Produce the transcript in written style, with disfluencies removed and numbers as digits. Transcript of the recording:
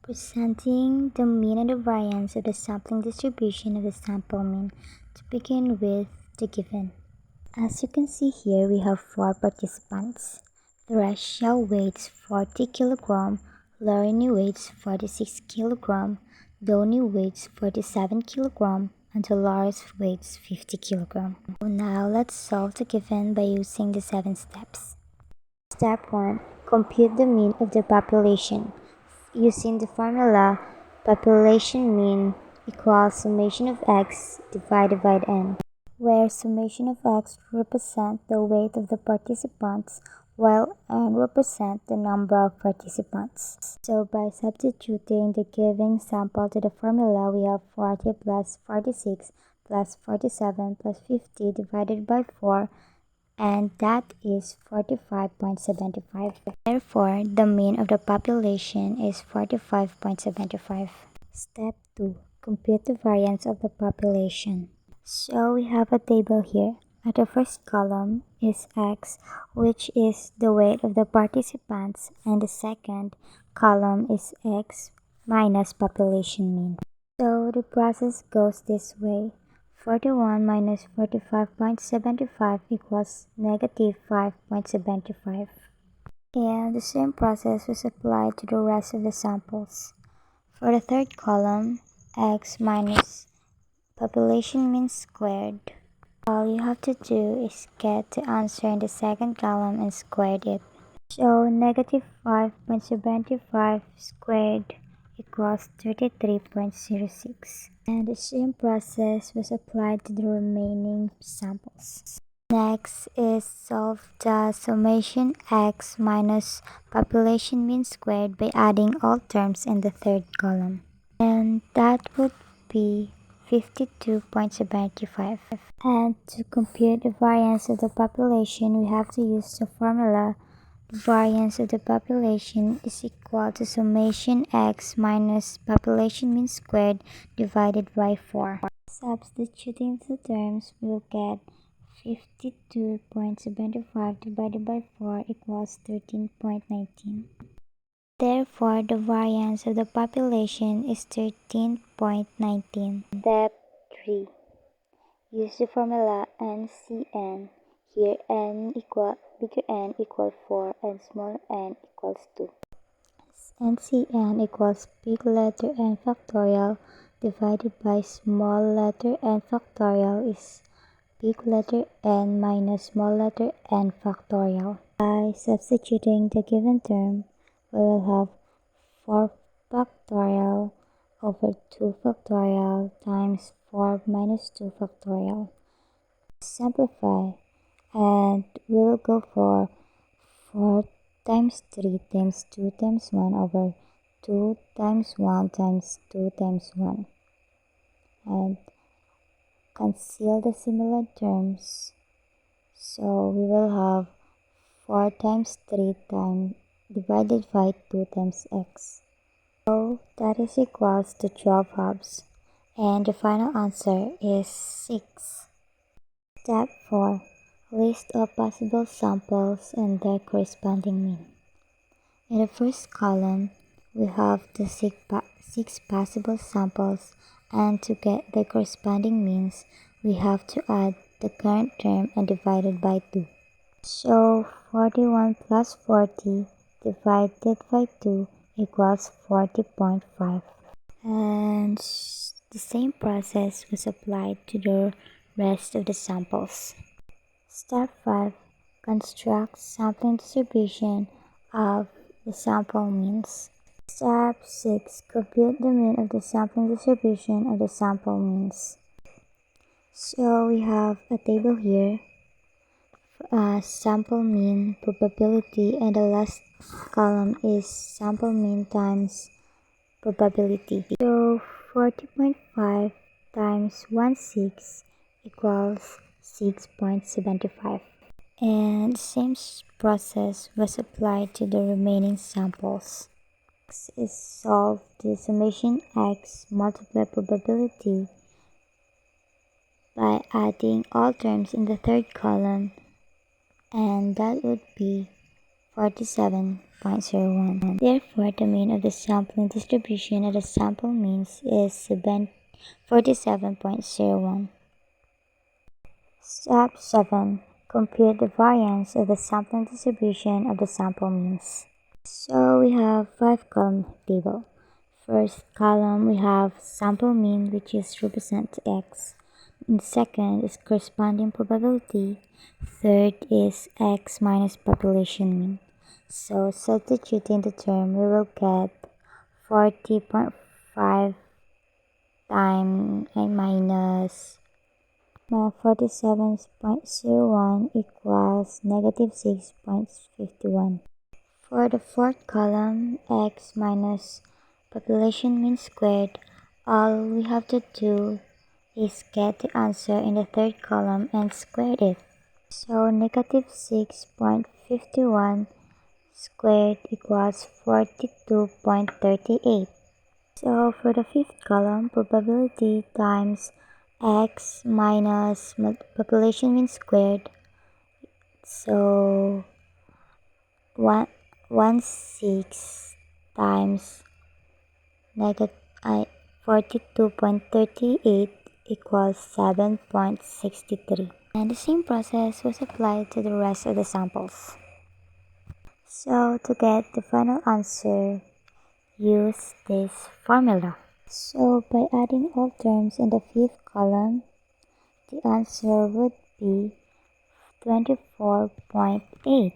Presenting the mean and the variance of the sampling distribution of the sample mean. To begin with, the given. As you can see here, we have 4 participants. Thresha weighs 40 kg, Larini weighs 46 kg, Doni weighs 47 kg, and Dolores weighs 50 kg. Now let's solve the given by using the 7 steps. Step 1. Compute the mean of the population. Using the formula, population mean equals summation of x divided by n, where summation of x represents the weight of the participants while n represents the number of participants. So by substituting the given sample to the formula, we have 40 plus 46 plus 47 plus 50 divided by 4, and that is 45.75. Therefore, the mean of the population is 45.75. Step 2. Compute the variance of the population. So we have a table here. At the first column is x, which is the weight of the participants, and the second column is x minus population mean. So the process goes this way. 41 minus 45.75 equals negative 5.75. And the same process was applied to the rest of the samples. For the third column, x minus population mean squared. All you have to do is get the answer in the second column and square it. So negative 5.75 squared equals 33.06. And the same process was applied to the remaining samples. Next is solve the summation x minus population mean squared by adding all terms in the third column. And that would be 52.75. And to compute the variance of the population, we have to use the formula. The variance of the population is equal to summation x minus population mean squared divided by 4. Substituting the terms, we'll get 52.75 divided by 4 equals 13.19. Therefore, the variance of the population is 13.19. Step 3. Use the formula NCN. Here bigger n equals 4 and smaller n equals 2. NCN equals big letter N factorial divided by small letter n factorial is big letter N minus small letter n factorial. By substituting the given term, we will have 4 factorial over 2 factorial times 4 minus 2 factorial. Simplify, and we will go for 4 times 3 times 2 times 1 over 2 times 1 times 2 times 1. And conceal the similar terms. So we will have 4 times 3 times divided by 2 times x. So that is equals to 12 halves. And the final answer is 6. Step 4. List of possible samples and their corresponding mean. In the first column, we have the 6 possible samples, and to get the corresponding means, we have to add the current term and divide it by 2. So 41 plus 40 divided by 2 equals 40.5. And the same process was applied to the rest of the samples. Step 5. Construct sampling distribution of the sample means. Step 6. Compute the mean of the sampling distribution of the sample means. So we have a table here, sample mean, probability, and the last column is sample mean times probability. So 40.5 times 16 equals 6.75. And the same process was applied to the remaining samples. Next is solve the summation x multiply probability by adding all terms in the third column, and that would be 47.01. Therefore, the mean of the sampling distribution of the sample means is 47.01. Step 7. Compute the variance of the sampling distribution of the sample means. So we have 5-column table. First column we have sample mean, which is represent x. And second is corresponding probability. Third is x minus population mean. So substituting the term, we will get 40.5 times minus 47.01 equals negative 6.51. For the fourth column, x minus population mean squared, all we have to do is get the answer in the third column and square it. So negative 6.51 squared equals 42.38. So for the fifth column, probability times x minus population mean squared. So 1/6 times negative 42.38 equals 7.63. And the same process was applied to the rest of the samples. So to get the final answer, use this formula. So by adding all terms in the fifth column, the answer would be 24.8.